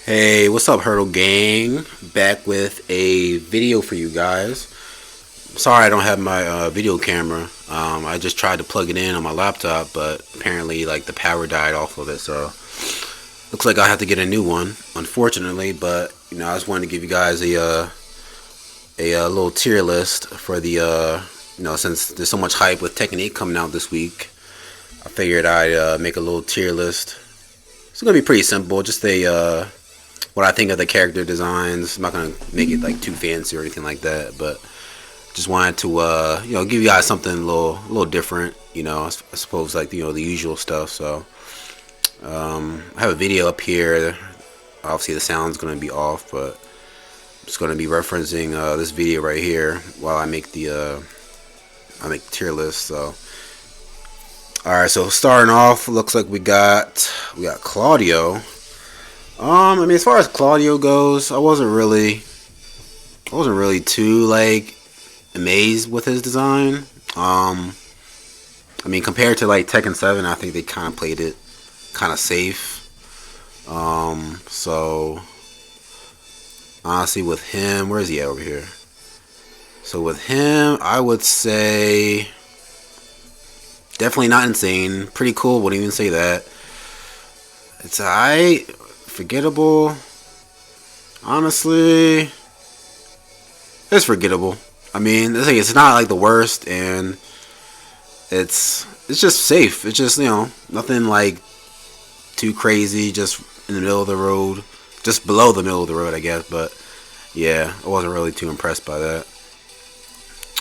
Hey, what's up, Hurdle Gang? Back with a video for you guys. Sorry I don't have my video camera. I just tried to plug it in on my laptop, but apparently, like, the power died off of it, so looks like I have to get a new one, unfortunately. But I just wanted to give you guys a little tier list for the since there's so much hype with Tekken 8 coming out this week. I figured I'd make a little tier list. It's gonna be pretty simple. Just what I think of the character designs. I'm not gonna make it like too fancy or anything like that, but just wanted to give you guys something a little different. I suppose, like, the usual stuff. So I have a video up here. Obviously the sound's gonna be off, but I'm just gonna be referencing this video right here while I make the tier list. So alright, so starting off, looks like we got Claudio. As far as Claudio goes, I wasn't really too, like, amazed with his design. Compared to, like, Tekken 7, I think they kind of played it kind of safe. So honestly, with him, where is he at over here? So with him, I would say definitely not insane. Pretty cool. Wouldn't even say that. It's alright. Forgettable. Honestly, it's forgettable. It's not like the worst, and it's just safe. It's just nothing like too crazy. Just in the middle of the road, just below the middle of the road, I guess. But yeah, I wasn't really too impressed by that.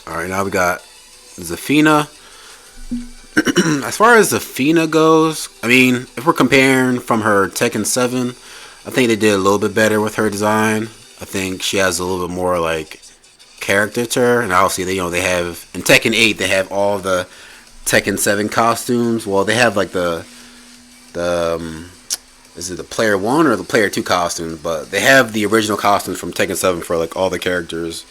All right, now we got Zafina. As far as Zafina goes, if we're comparing from her Tekken 7, I think they did a little bit better with her design. I think she has a little bit more, like, character to her, and obviously they have in Tekken 8 they have all the Tekken 7 costumes. Well, they have like the is it the player 1 or the player 2 costumes, but they have the original costumes from Tekken 7 for, like, all the characters.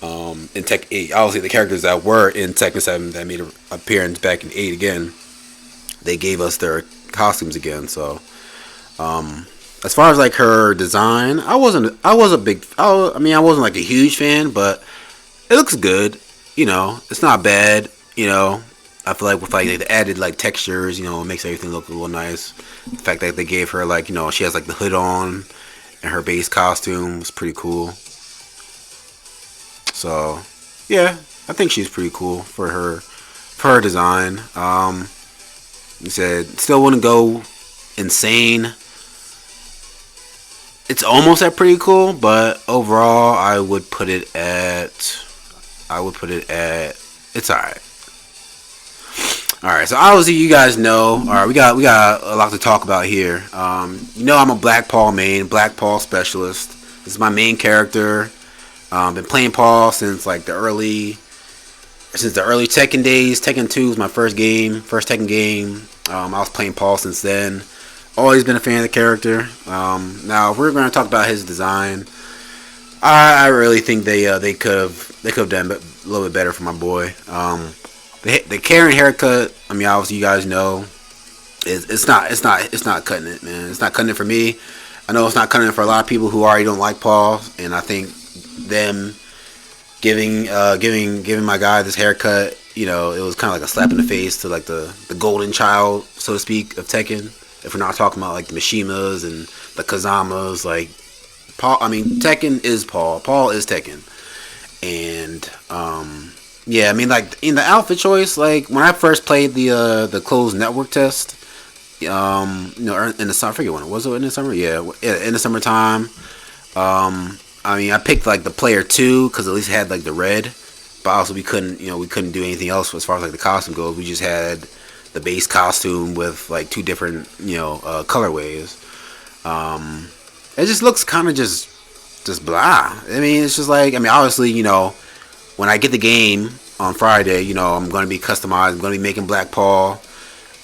In Tekken 8, obviously the characters that were in Tekken 7 that made an appearance back in 8 again, they gave us their costumes again. So as far as, like, her design, I wasn't like a huge fan, but it looks good. It's not bad. I feel like with, like, the added, like, textures, it makes everything look a little nice. The fact that they gave her, like, she has, like, the hood on, and her base costume was pretty cool. So yeah, I think she's pretty cool for her design. You said still wouldn't go insane. It's almost at pretty cool, but overall I would put it at it's alright. Alright, so obviously you guys know. Alright, we got a lot to talk about here. I'm a Black Paul main, Black Paul specialist. This is my main character. Been playing Paul since, like, the early Tekken days. Tekken 2 was my first Tekken game. I was playing Paul since then. Always been a fan of the character. Now, if we're going to talk about his design, I really think they could have done a little bit better for my boy. The Karen haircut. Obviously you guys know, it's not cutting it, man. It's not cutting it for me. I know it's not cutting it for a lot of people who already don't like Paul, and I think them giving my guy this haircut, it was kind of like a slap in the face to, like, the golden child, so to speak, of Tekken. If we're not talking about, like, the Mishimas and the Kazamas, like, Paul. Tekken is Paul. Paul is Tekken, and like, in the outfit choice, like, when I first played the closed network test, in the summer, I forget when it was. In the summer, yeah, in the summertime. I picked, like, the player 2 because at least it had, like, the red, but also we couldn't do anything else as far as, like, the costume goes. We just had the base costume with, like, 2 different colorways. It just looks kind of just blah. It's just like, obviously, when I get the game on Friday, I'm going to be customized. I'm going to be making Black Paul.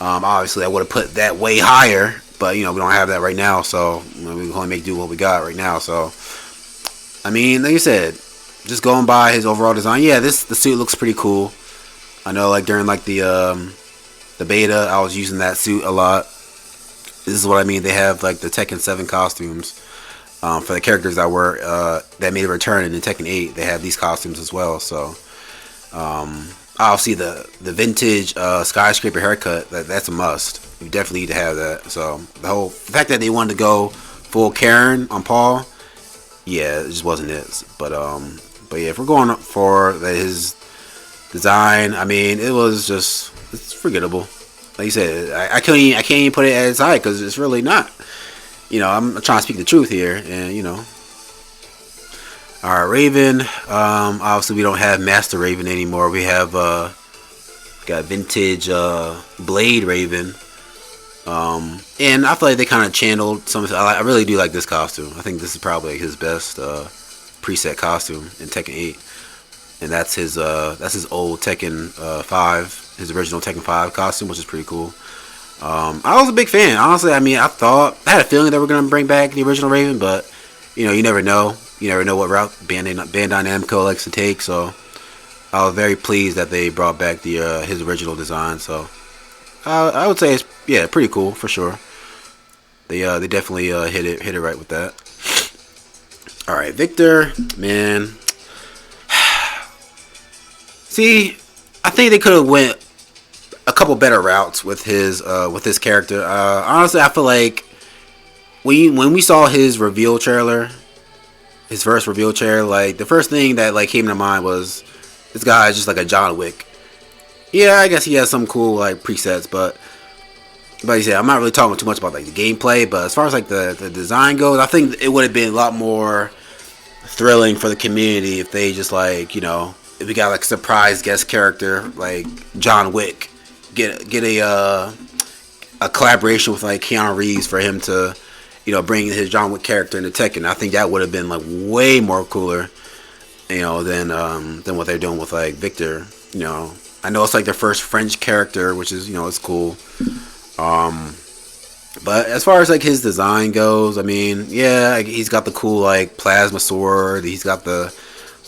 Obviously I would have put that way higher, but we don't have that right now, so we can only make do what we got right now. So like you said, just going by his overall design, yeah, the suit looks pretty cool. I know, like, during, like, the beta, I was using that suit a lot. This is what I mean. They have like the Tekken 7 costumes for the characters that were that made a return in the Tekken 8. They have these costumes as well. So obviously the vintage skyscraper haircut, that's a must. You definitely need to have that. So the fact that they wanted to go full Karen on Paul, yeah, it just wasn't it. But yeah, if we're going for his design, I mean, it's forgettable. Like you said, I can't even put it at its high because it's really not. I'm trying to speak the truth here, and all right, Raven. Obviously, we don't have Master Raven anymore. We have got vintage Blade Raven. And I feel like they kind of channeled some. I really do like this costume. I think this is probably his best preset costume in Tekken 8, and that's his old Tekken 5, his original Tekken 5 costume, which is pretty cool. I was a big fan, honestly. I mean, I had a feeling they were gonna bring back the original Raven, but you never know. You never know what route Bandai Namco likes to take. So I was very pleased that they brought back his original design. So I would say it's pretty cool for sure. They definitely hit it right with that. All right, Victor, man. See, I think they could have went a couple better routes with his character. Honestly, I feel like when we saw his reveal trailer, his first reveal trailer, like the first thing that like came to mind was this guy is just like a John Wick. Yeah, I guess he has some cool like presets, but you said I'm not really talking too much about like the gameplay. But as far as like the design goes, I think it would have been a lot more thrilling for the community if they just like if we got like a surprise guest character like John Wick, get a collaboration with like Keanu Reeves for him to bring his John Wick character into Tekken. I think that would have been like way more cooler, than what they're doing with like Victor. I know it's like their first French character, which is it's cool. But as far as like his design goes, I mean, yeah, he's got the cool like plasma sword. He's got the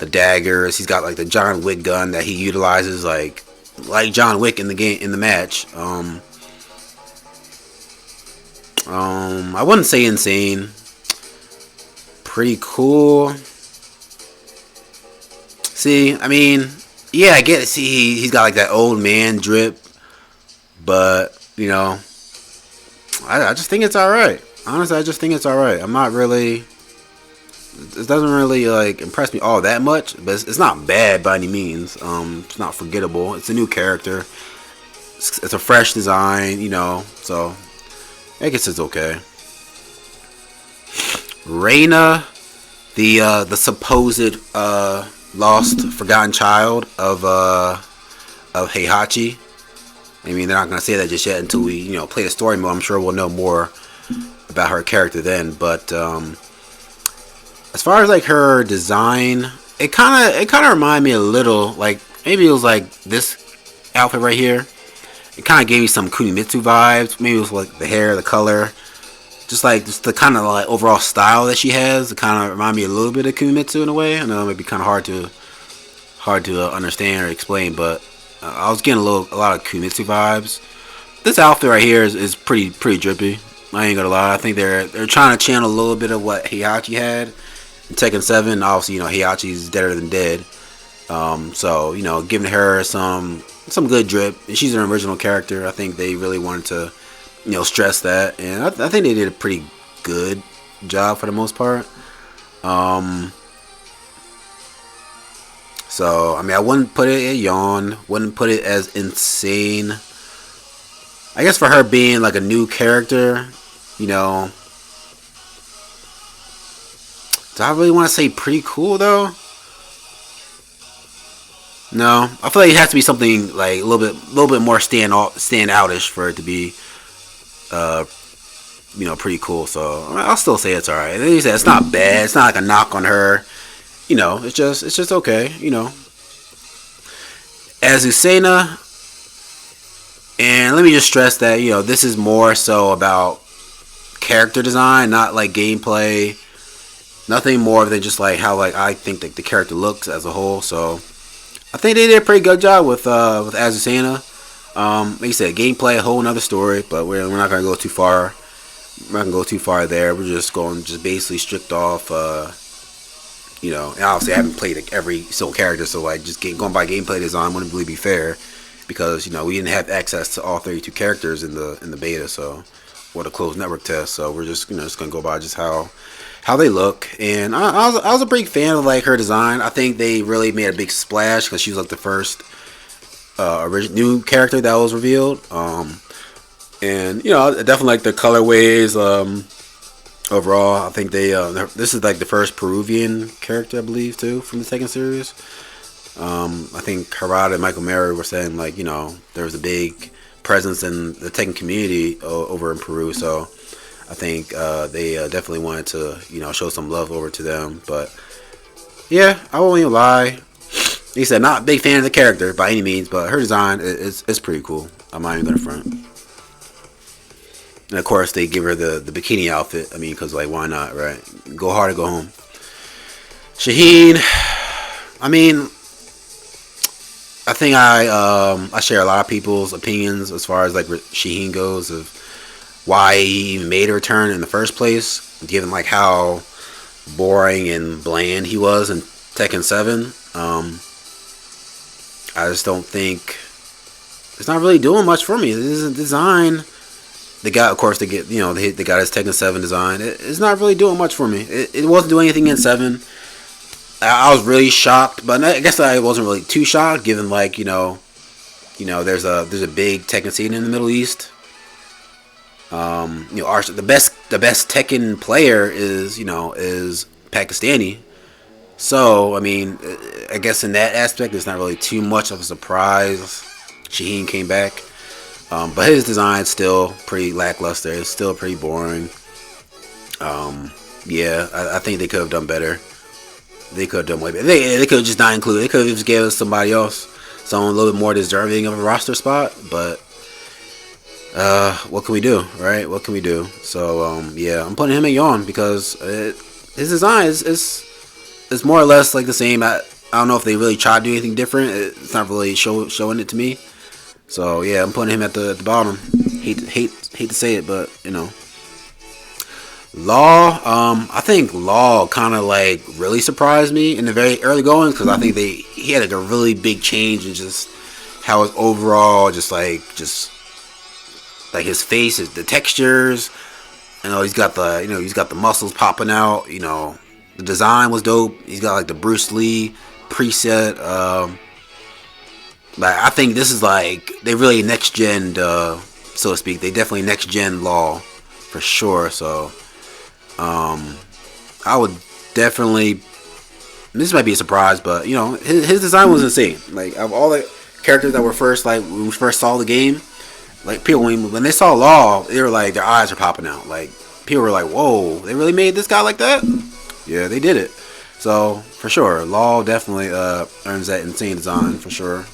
daggers. He's got like the John Wick gun that he utilizes like John Wick in the match. I wouldn't say insane. Pretty cool. See, I mean, yeah, I get it. See, he's got like that old man drip, but I just think it's all right. Honestly, I just think it's all right. I'm not really. It doesn't really like impress me all that much, but it's not bad by any means. It's not forgettable. It's a new character. It's a fresh design, so I guess it's okay. Reina, the supposed lost, forgotten child of Heihachi. I mean, they're not gonna say that just yet until we play the story mode. I'm sure we'll know more about her character then. But as far as like her design, it kind of reminded me a little like maybe it was like this outfit right here. It kind of gave me some Kunimitsu vibes. Maybe it was like the hair, the color, just the kind of like overall style that she has. It kind of reminded me a little bit of Kunimitsu in a way. I know it might be kind of hard to understand or explain, but I was getting a lot of Kunimitsu vibes. This outfit right here is pretty drippy. I ain't gonna lie. I think they're trying to channel a little bit of what Heihachi had in Tekken 7. Obviously, Heihachi's deader than dead. So giving her some good drip, and she's an original character. I think they really wanted to stress that, and I think they did a pretty good job for the most part. So I mean, I wouldn't put it at yawn, wouldn't put it as insane. I guess for her being like a new character, do I really want to say pretty cool though? No, I feel like it has to be something like a little bit more stand outish for it to be, pretty cool. So I'll still say it's alright. Like you said, it's not bad. It's not like a knock on her. It's just okay. Azucena, and let me just stress that this is more so about character design, not like gameplay. Nothing more than just like how like I think that the character looks as a whole. So I think they did a pretty good job with Azucena. Like you said, gameplay, a whole nother story, but we're not gonna go too far I'm not gonna go too far there. We're just going just basically strict off. And obviously I haven't played like, every single character, so like just going by gameplay design wouldn't really be fair because we didn't have access to all 32 characters in the beta, so or the closed network test. So we're just gonna go by just how they look, and I was a big fan of like her design. I think they really made a big splash because she was like the first new character that was revealed. And I definitely like the colorways. Overall, I think this is like the first Peruvian character, I believe, too, from the Tekken series. I think Harada and Michael Mary were saying like there was a big presence in the Tekken community over in Peru, so I think they definitely wanted to show some love over to them. But yeah, I won't even lie. Like I said, not a big fan of the character by any means, but her design is pretty cool. I'm not even gonna front. And of course, they give her the bikini outfit. I mean, because like, why not, right? Go hard or go home. Shaheen. I mean, I think I share a lot of people's opinions as far as like Shaheen goes of why he even made a return in the first place, given like how boring and bland he was in Tekken 7. I just don't think it's not really doing much for me. This is a design. They got, of course, they got his Tekken 7 design. It's not really doing much for me. It wasn't doing anything in 7. I was really shocked, but I guess I wasn't really too shocked, given like there's a big Tekken scene in the Middle East. The best Tekken player is Pakistani. So I mean, I guess in that aspect, it's not really too much of a surprise. Shaheen came back. But his design's still pretty lackluster. It's still pretty boring. I think they could have done better. They could have done way better. They could have just not included. They could have just gave us somebody else, someone a little bit more deserving of a roster spot. But what can we do, right? What can we do? So I'm putting him at yawn because his design is more or less like the same. I don't know if they really tried to do anything different. It's not really showing it to me. So yeah, I'm putting him at the bottom. Hate to say it, but Law. I think Law kind of like really surprised me in the very early goings because I think he had like a really big change in just how his overall just like his face, the textures. He's got the muscles popping out. The design was dope. He's got like the Bruce Lee preset. Like I think this is like they really next gen, so to speak. They definitely next gen Law for sure. So I would definitely. This might be a surprise, but his design was insane. Like of all the characters that were first, like when we first saw the game, like people when they saw Law, they were like their eyes were popping out. Like people were like, "Whoa, they really made this guy like that?" Yeah, they did it. So for sure, Law definitely earns that insane design for sure.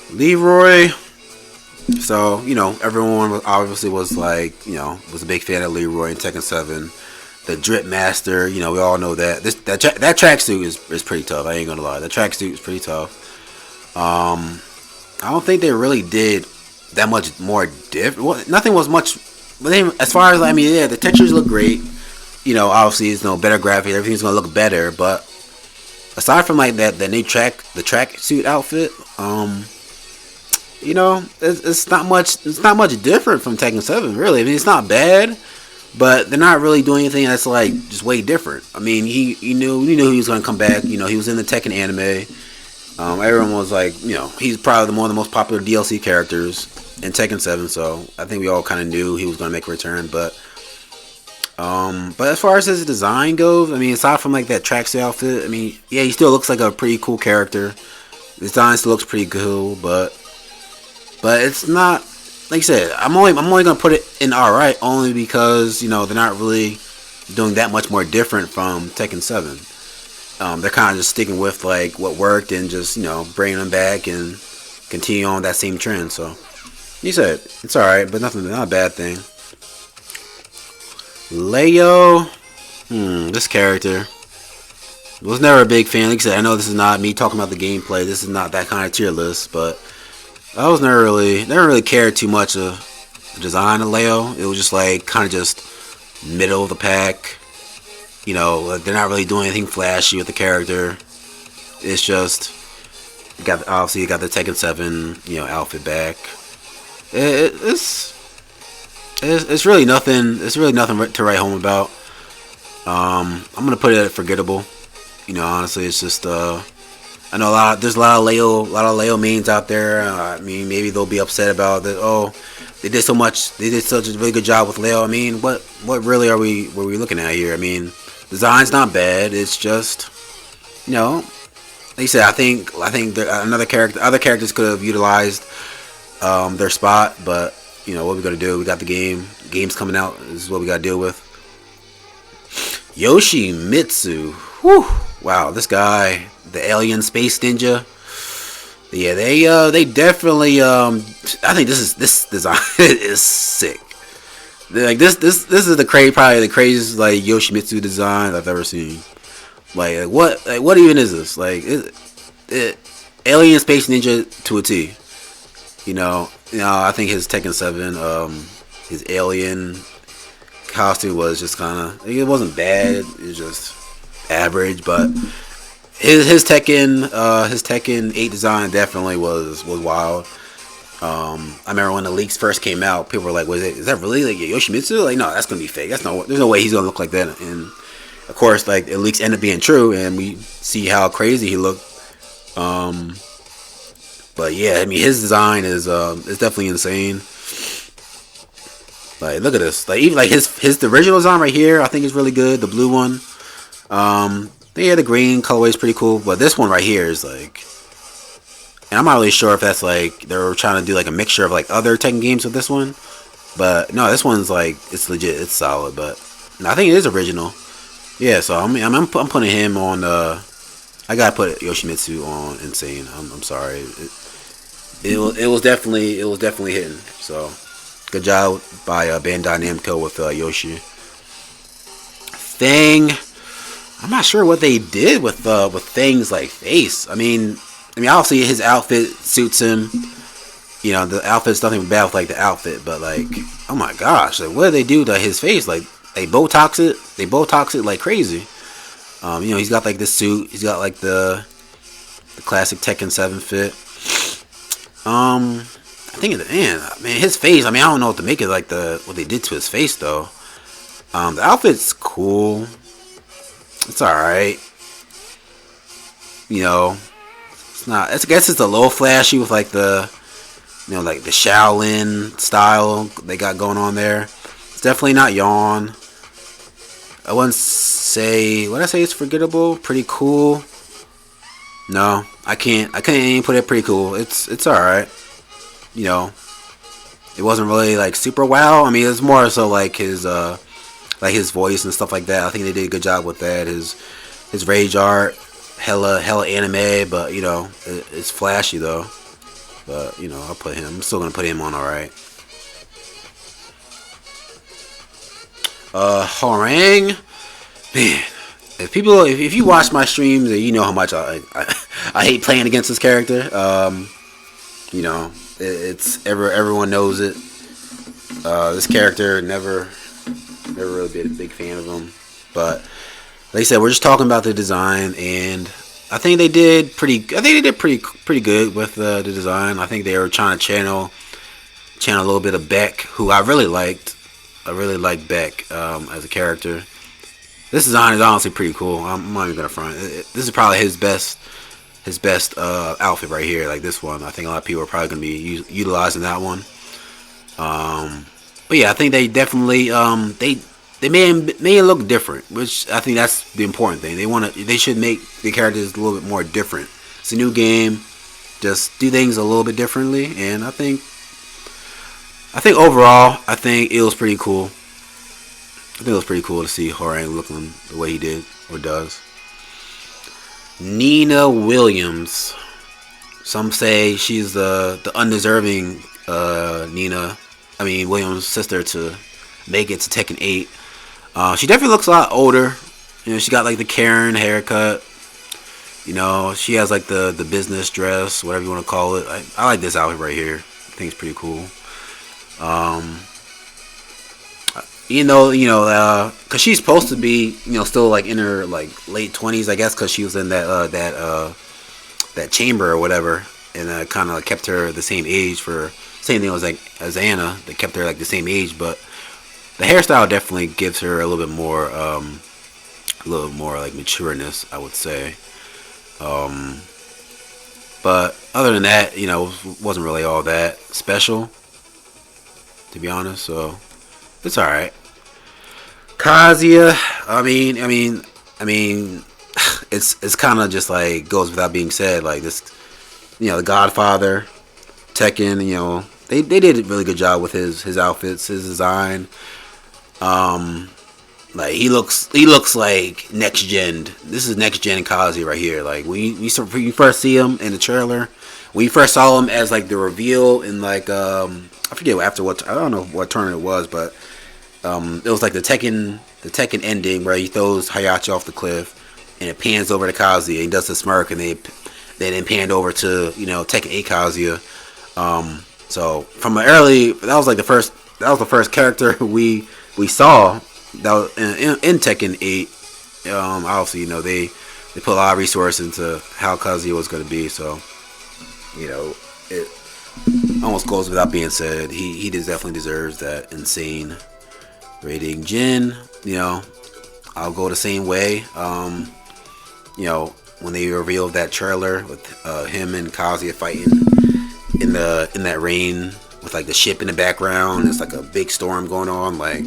Leroy. So, everyone obviously was like, was a big fan of Leroy in Tekken 7. The Drip Master, we all know that. That tracksuit is pretty tough. I ain't gonna lie. The tracksuit is pretty tough. I don't think they really did that much more different. Well, nothing was much. But as far as, the textures look great. Obviously, it's better graphics. Everything's gonna look better. But aside from like that, the new tracksuit outfit, it's not much. It's not much different from Tekken 7, really. I mean, it's not bad, but they're not really doing anything that's like just way different. I mean, we knew he was gonna come back. He was in the Tekken anime. Everyone was like, he's probably one of the most popular DLC characters in Tekken 7. So I think we all kind of knew he was gonna make a return. But as far as his design goes, I mean, aside from like that tracksuit outfit, I mean, yeah, he still looks like a pretty cool character. His design still looks pretty cool, but it's not, like I said, I'm only gonna put it in alright only because they're not really doing that much more different from Tekken 7. They're kind of just sticking with like what worked and just bringing them back and continue on that same trend. So you said it's alright, but not a bad thing. Leo, this character was never a big fan. Like I said, I know this is not me talking about the gameplay. This is not that kind of tier list, but I was never really cared too much the design of Leo. It was just like kind of just middle of the pack. You know, like, they're not really doing anything flashy with the character. It's just you got the Tekken 7 outfit back. It's it's really nothing. It's really nothing to write home about. I'm gonna put it at forgettable. Honestly, it's just I know there's a lot of Leo mains out there. I mean, maybe they'll be upset about that. Oh, they did so much. They did such a really good job with Leo. I mean, what really were we looking at here? I mean, design's not bad. It's just, like you said, I think other characters could have utilized their spot, but what we gonna do? We got the game. The game's coming out. This is what we gotta deal with. Yoshimitsu. Whew. Wow, this guy, the alien space ninja. Yeah, they definitely I think this design is sick. Like this is probably the craziest like Yoshimitsu design I've ever seen. Like what even is this? Like alien space ninja to a T. I think his Tekken 7 his alien costume was just kind of, it wasn't bad, it was just average, but his Tekken 8 design definitely was wild. I remember when the leaks first came out, people were like, is that really like Yoshimitsu? Like, no, that's gonna be fake. There's no way he's gonna look like that. And of course, like, the leaks ended up being true, and we see how crazy he looked. But yeah, I mean, his design is definitely insane. Like, look at this. Like, even like his the original design right here, I think is really good. The blue one. Yeah, the green colorway is pretty cool, but this one right here is like, and I'm not really sure if that's like they were trying to do like a mixture of like other Tekken games with this one, but no, this one's like, it's legit, it's solid. But no, I think it is original. Yeah, so I'm putting him on. I gotta put Yoshimitsu on insane. I'm sorry. It was definitely hitting. So good job by Bandai Namco with Yoshi. Thing. I'm not sure what they did with Thing's like face. I mean, obviously his outfit suits him. The outfit's nothing bad with like the outfit, but like, oh my gosh, like what did they do to his face? Like they Botox it like crazy. He's got like this suit. He's got like the classic Tekken 7 fit. I think at the end, man, his face. I don't know what to make of like what they did to his face though. The outfit's cool. It's all right. It's not. I guess it's a little flashy with like the, like the Shaolin style they got going on there. It's definitely not yawn. I wouldn't say. What I say? It's forgettable. Pretty cool. No, I can't even put it pretty cool. It's all right. It wasn't really like super wow. I mean, it's more so like his voice and stuff like that. I think they did a good job with that. His rage art, hella anime, but it's flashy though. But I'm still gonna put him on all right. Horang, man. If you watch my streams, you know how much I hate playing against this character. Everyone knows it. This character never really been a big fan of him, but like I said, we're just talking about the design, and I think they did pretty good with the design. I think they were trying to channel a little bit of Beck, who I really liked. I really like Beck as a character. This design is honestly pretty cool. I'm not even gonna front. This is probably his best outfit right here. Like this one, I think a lot of people are probably gonna be utilizing that one. But yeah, I think they definitely they made it look different, which I think that's the important thing. They should make the characters a little bit more different. It's a new game, just do things a little bit differently, and I think overall, I think it was pretty cool. I think it was pretty cool to see Horang looking the way he did or does. Nina Williams. Some say she's the undeserving Williams' sister to make it to Tekken 8. She definitely looks a lot older. She got like the Karen haircut. She has like the business dress, whatever you want to call it. I like this outfit right here. I think it's pretty cool. cause she's supposed to be, still like in her like late 20s, I guess, cause she was in that chamber or whatever, and kind of kept her the same age for same thing as Anna. They kept her like the same age, but the hairstyle definitely gives her a little more like matureness, I would say. Um, but other than that, wasn't really all that special, to be honest. So it's all right. Kazuya, I mean, it's kind of just like goes without being said. Like this, the Godfather, Tekken, they did a really good job with his outfits, his design. Um, like he looks like next gen. This is next gen Kazuya right here. Like when you first see him in the trailer, when you first saw him as like the reveal in like I forget after what, I don't know what tournament it was, but it was like the Tekken ending where he throws Hayachi off the cliff, and it pans over to Kazuya. And he does the smirk, and they then panned over to Tekken 8 Kazuya. So from an early, that was the first character we saw that was in Tekken 8. Obviously, they put a lot of resources into how Kazuya was going to be. So it almost goes without being said. He definitely deserves that insane rating. Jin, I'll go the same way. When they revealed that trailer with him and Kazuya fighting in that rain with like the ship in the background, it's like a big storm going on. Like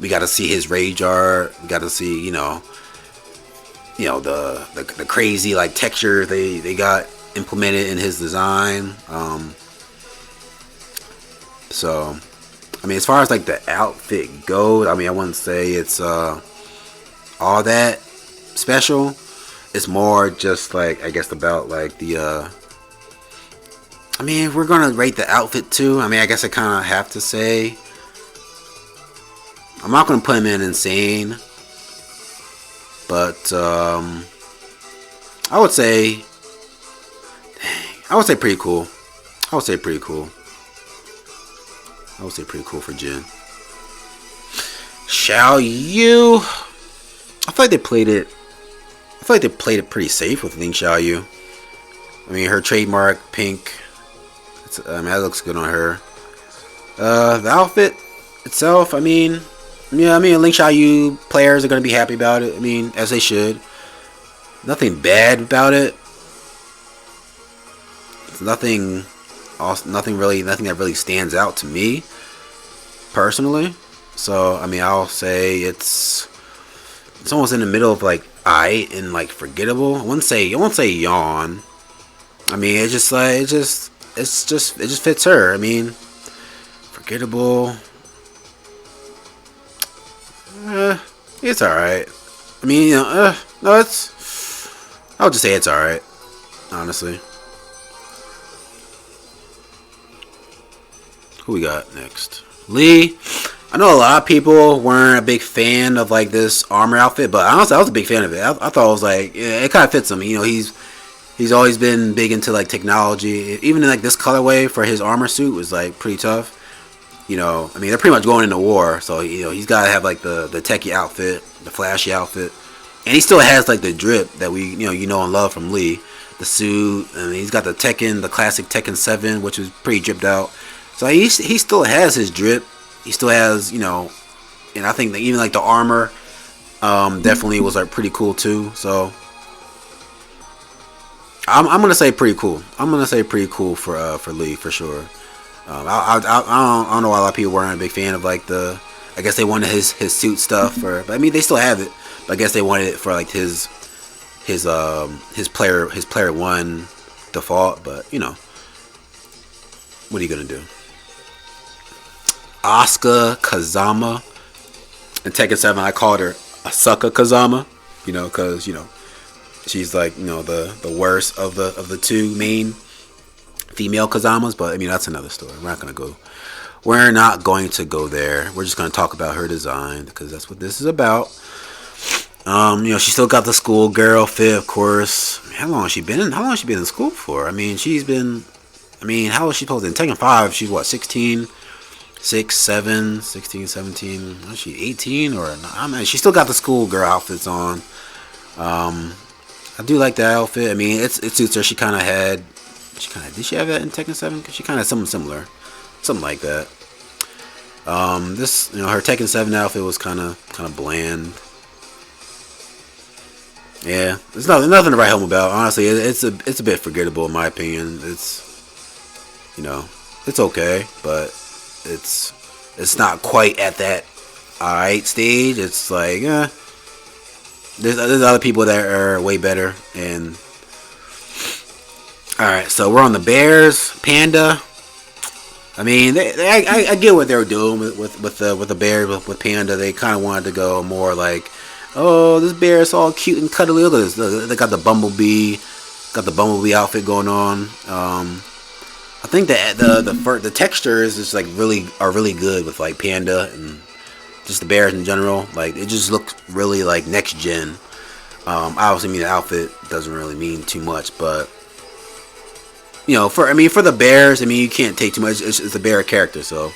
we got to see his rage art. We got to see the crazy like texture they got implemented in his design. So I mean, as far as like the outfit goes, I mean, I wouldn't say it's all that special. It's more just like, I guess, about like the I mean, if we're gonna rate the outfit too, I mean, I guess I kind of have to say I'm not gonna put him in insane, but I would say, pretty cool. I would say pretty cool. I would say pretty cool for Jin. Xiao Yu, I feel like they played it. I feel like they played it pretty safe with Ling Xiao Yu. I mean, her trademark pink. That looks good on her. The outfit itself, I mean, yeah, I mean, Ling Xiao Yu players are gonna be happy about it. I mean, as they should. Nothing bad about it. It's nothing that really stands out to me personally. So I mean, I'll say it's almost in the middle of like aight and like forgettable. I won't say yawn. I mean, it just fits her. I mean, forgettable. It's all right. I mean, no, I'll just say it's all right. Honestly. Who we got next? Lee. I know a lot of people weren't a big fan of like this armor outfit, but honestly, I was a big fan of it. I thought it was like, yeah, it kind of fits him. He's always been big into like technology. Even in like this colorway for his armor suit was like pretty tough. I mean, they're pretty much going into war, so he's got to have like the techie outfit, the flashy outfit, and he still has like the drip that we and love from Lee. The suit, and he's got the classic Tekken 7, which is pretty dripped out. So he still has his drip. He still has, and I think that even like the armor definitely was like pretty cool too. So I'm gonna say pretty cool. I'm gonna say pretty cool for Lee for sure. I don't know why a lot of people weren't a big fan of like I guess they wanted his suit stuff, but I mean they still have it. But I guess they wanted it for like his player one default. But what are you gonna do? Asuka Kazama in Tekken 7, I called her Asuka Kazama, because she's like the worst of the two main female Kazamas. But I mean, that's another story. We're not going to go there. We're just gonna talk about her design because that's what this is about. She still got the schoolgirl fit, of course. How long has she been in school for? I mean, how old is she supposed to be? In Tekken 5, she's what, 16? 6, 7, 16, 17. Is she 18 or not? I mean, she still got the schoolgirl outfits on. I do like that outfit. I mean, it suits her. Did she have that in Tekken 7? Cause she kind of something similar, something like that. This, her Tekken 7 outfit was kind of bland. Yeah, there's nothing to write home about. Honestly, it's a bit forgettable in my opinion. It's okay, but it's not quite at that alright stage. It's like, there's other people that are way better. And all right, so we're on the Bears. Panda. I mean, I get what they were doing with the Bears with Panda. They kind of wanted to go more like, oh, this bear is all cute and cuddly. Look at this. They got the bumblebee outfit going on. I think that the textures is like really good with like Panda and just the bears in general. Like it just looks really like next gen. Obviously, I mean the outfit doesn't really mean too much, but for the bears, I mean you can't take too much. It's a bear character, so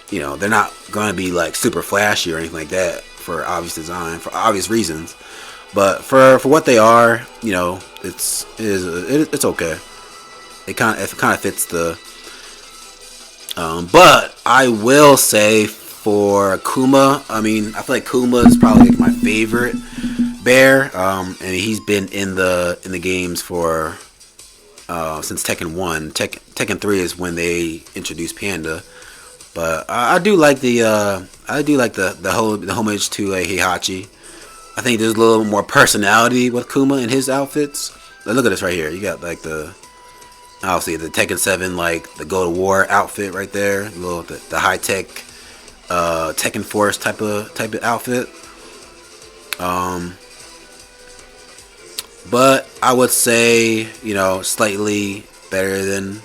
they're not going to be like super flashy or anything like that for obvious design, for obvious reasons. But for what they are, it's okay. It kind of fits the. But I will say for Kuma, I mean I feel like Kuma is probably like my favorite bear. And he's been in the games for since Tekken 1. Tekken 3 is when they introduced Panda. But I do like the homage to Heihachi. I think there's a little more personality with Kuma in his outfits. Look at this right here. You got like obviously the Tekken 7 like the Go to War outfit right there. The high tech Tekken Force type of outfit. But I would say slightly better than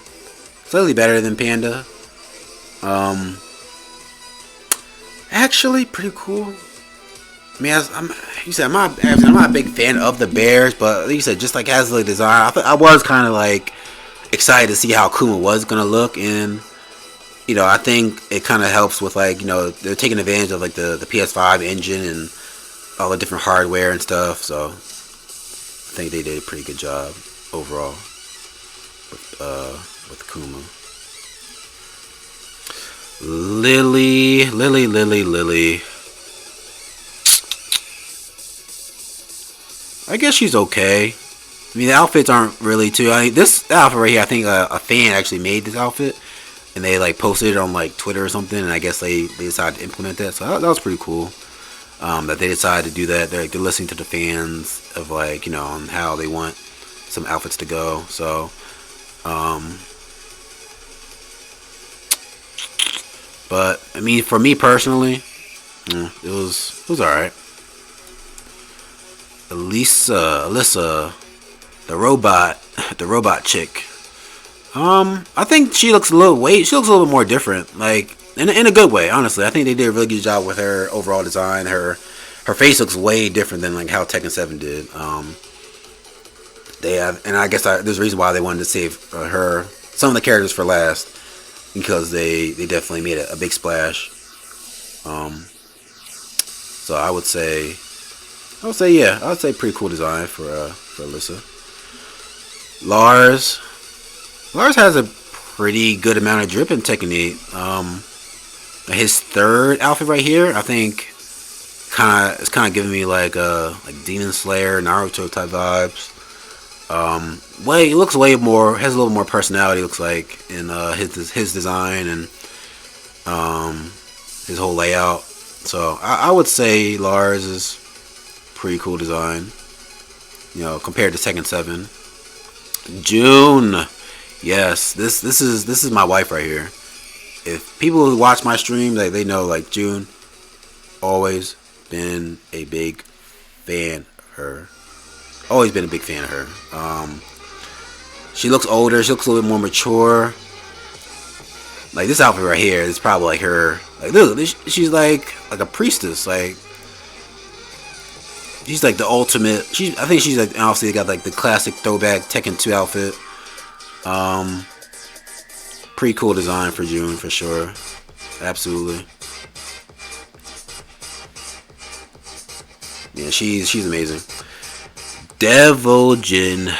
Panda. Actually, pretty cool. I mean, I'm not a big fan of the bears, but like you said, just like as the design, I was kind of like excited to see how Kuma was gonna look, and I think it kind of helps with like they're taking advantage of like the PS5 engine and all the different hardware and stuff. So I think they did a pretty good job overall with Kuma. Lily. I guess she's okay. I mean, the outfits aren't really too. I mean, this outfit right here, I think a fan actually made this outfit, and they like posted it on like Twitter or something, and I guess they decided to implement that. So that was pretty cool. That they decided to do that. They're listening to the fans of like on how they want some outfits to go. So, but I mean, for me personally, it was alright. Alyssa, the robot chick. I think she looks a little more different, like in a good way. Honestly, I think they did a really good job with her overall design. Her face looks way different than like how Tekken 7 did. They have, and I guess there's a reason why they wanted to save some of the characters for last, because they definitely made a big splash. So I would say pretty cool design for Alyssa. Lars has a pretty good amount of drip in Tekken 8. His third outfit right here, I think, it's kind of giving me like Demon Slayer, Naruto type vibes. It looks has a little more personality. Looks like in his design and his whole layout. So I would say Lars is pretty cool design. Compared to Tekken 7. June, yes, this is my wife right here. If people who watch my stream, they know like June, always been a big fan of her. Always been a big fan of her. She looks older. She looks a little bit more mature. Like this outfit right here is probably like her. Like look, she's like a priestess. Like she's like the ultimate. I think she's like obviously got like the classic throwback Tekken 2 outfit. Pretty cool design for June for sure. Absolutely. Yeah, she's amazing. Devil Jin.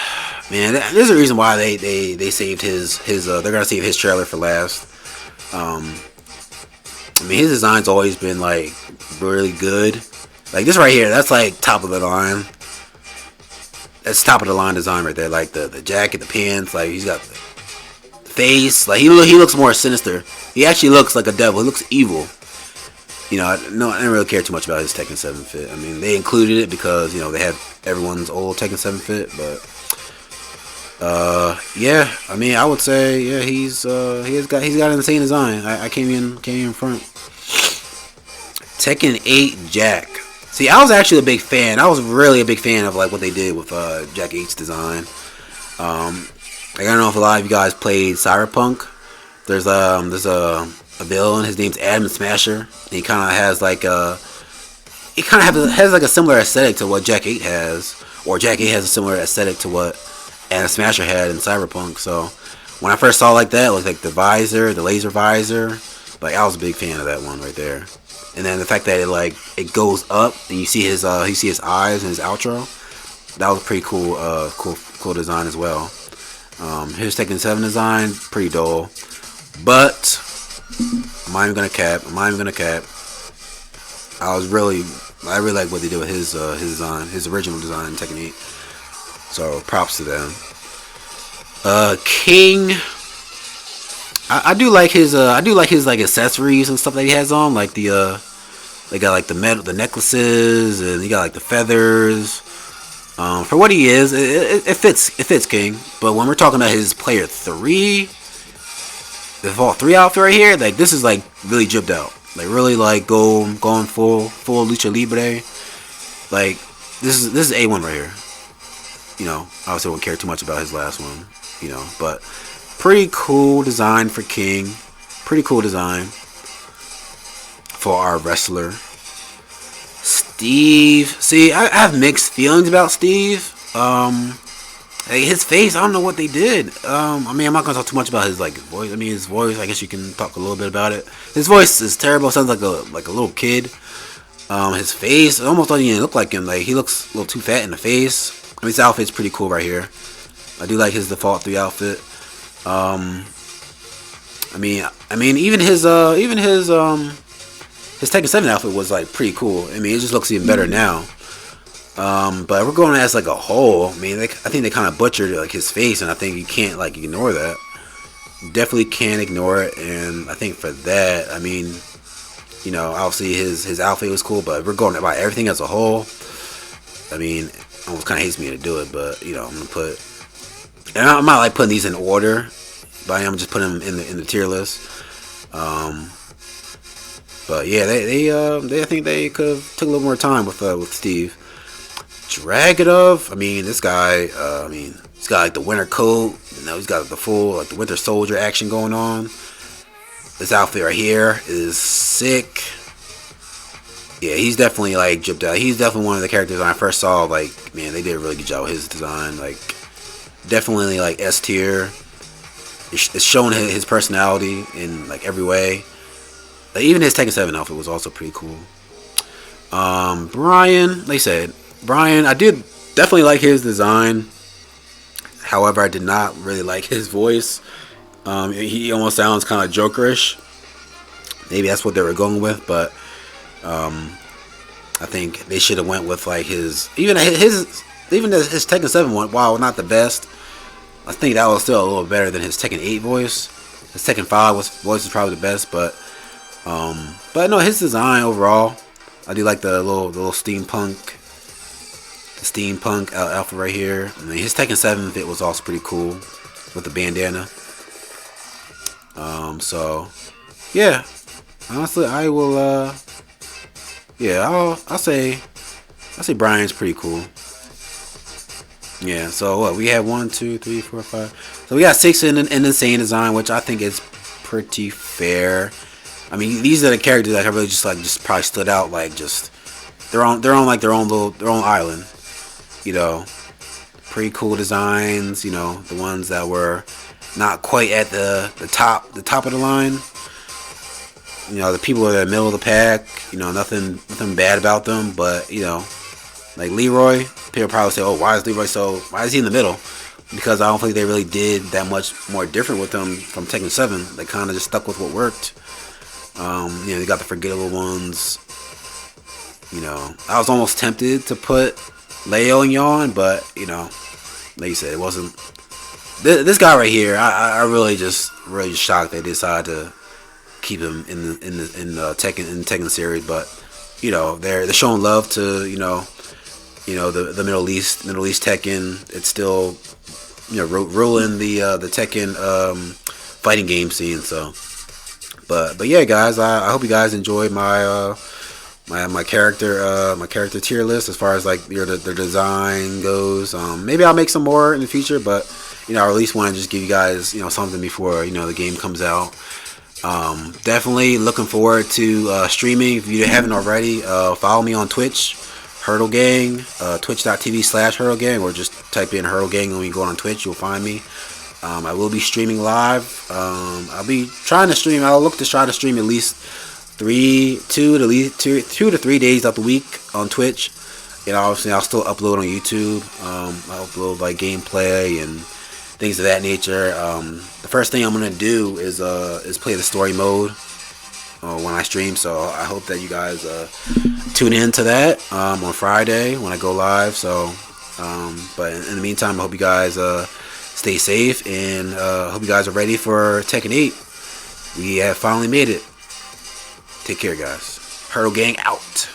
Man, there's a reason why they saved his they're gonna save his trailer for last. Um, I mean, his design's always been like really good. Like this right here, that's like top of the line. That's top of the line design right there. Like the jacket, the pants. Like he's got the face. Like he looks more sinister. He actually looks like a devil. He looks evil. You know, I didn't really care too much about his Tekken 7 fit. I mean, they included it because they had everyone's old Tekken 7 fit, but yeah. I mean, I would say yeah, he's got an insane design. I came in front. Tekken 8 Jack. See, I was actually a big fan. I was really a big fan of like what they did with Jack 8's design. Like, I don't know if a lot of you guys played Cyberpunk. There's a villain. His name's Adam Smasher. And he kind of has like has like a similar aesthetic to what Jack 8 has, or Jack 8 has a similar aesthetic to what Adam Smasher had in Cyberpunk. So when I first saw like that, it was like the visor, the laser visor. Like I was a big fan of that one right there. And then the fact that it goes up and you see his eyes in his outro. That was a pretty cool cool design as well. His Tekken 7 design, pretty dull. But I'm not even gonna cap. I really like what they did with his design, his original design, Tekken 8. So props to them. King. I do like his like accessories and stuff that he has on, like they got like the metal, the necklaces, and he got like the feathers. For what he is, it fits King. But when we're talking about his player 3, the Vault 3 outfit right here, like this is like really jibbed out. Like really like going full Lucha Libre. Like this is A1 right here. Obviously I won't care too much about his last one. But pretty cool design for King. Pretty cool design for our wrestler. Steve. See, I have mixed feelings about Steve. His face, I don't know what they did. I mean, I'm not gonna talk too much about his voice. I mean, his voice, I guess you can talk a little bit about it. His voice is terrible. Sounds like a little kid. His face, it almost doesn't even look like him. Like he looks a little too fat in the face. I mean, his outfit's pretty cool right here. I do like his Default 3 outfit. I mean, even his Tekken 7 outfit was like pretty cool. I mean, it just looks even better now. But we're going as like a whole. I mean, I think they kind of butchered like his face, and I think you can't like ignore that. Definitely can't ignore it, and I think for that, I mean, obviously his outfit was cool, but if we're going about everything as a whole, I mean, it almost kind of hates me to do it, but I'm gonna put, and I'm not like putting these in order, but I'm just putting them in the tier list. But yeah, they I think they could have took a little more time with Steve. Dragunov, I mean, this guy, he's got like the winter coat, he's got the full like the Winter Soldier action going on. This outfit right here is sick. Yeah, he's definitely like jipped out. He's definitely one of the characters when I first saw. Like, man, they did a really good job with his design. Like, definitely like S tier. It's showing his personality in like every way. Like, even his Tekken 7 outfit was also pretty cool. Brian, they said Brian, I did definitely like his design. However, I did not really like his voice. He almost sounds kind of Jokerish. Maybe that's what they were going with, but I think they should have went with like his Tekken 7 one. While not the best, I think that was still a little better than his Tekken 8 voice. His Tekken 5 voice was probably the best, but no, his design overall, I do like the little steampunk outfit right here. I mean, his Tekken 7 fit was also pretty cool with the bandana. So yeah, honestly, I will. Yeah, I'll say Brian's pretty cool. Yeah. So what we have 1, 2, 3, 4, 5. So we got 6 in insane design, which I think is pretty fair. I mean, these are the characters that I really just probably stood out, like just they're on like their own island. Pretty cool designs. The ones that were not quite at the top of the line. the people are in the middle of the pack. Nothing bad about them, but like Leroy, people probably say, "Oh, why is Leroy why is he in the middle?" Because I don't think they really did that much more different with him from Tekken 7. They kind of just stuck with what worked. They got the forgettable ones. I was almost tempted to put Leo and Yawn, but like you said, it wasn't. This guy right here, I really just shocked they decided to keep him in the Tekken series, but they're showing love to the Middle East Tekken. It's still ruling the Tekken fighting game scene. So, but yeah, guys, I hope you guys enjoyed my my character tier list as far as like the design goes. Maybe I'll make some more in the future, but I at least want to just give you guys something before the game comes out. Definitely looking forward to streaming. If you haven't already, follow me on Twitch, Hurdle Gang, twitch.tv/Hurdle Gang, or just type in Hurdle Gang when you go on Twitch, you'll find me. I will be streaming live. I'll be trying to stream. I'll look to try to stream at least 2 to 3 days out the week on Twitch. Obviously I'll still upload on YouTube. I'll upload like gameplay and things of that nature. The first thing I'm gonna do is play the story mode when I stream. So I hope that you guys tune in to that on Friday when I go live. So, but in the meantime, I hope you guys stay safe, and hope you guys are ready for Tekken 8. We have finally made it. Take care, guys. Hurdle Gang out.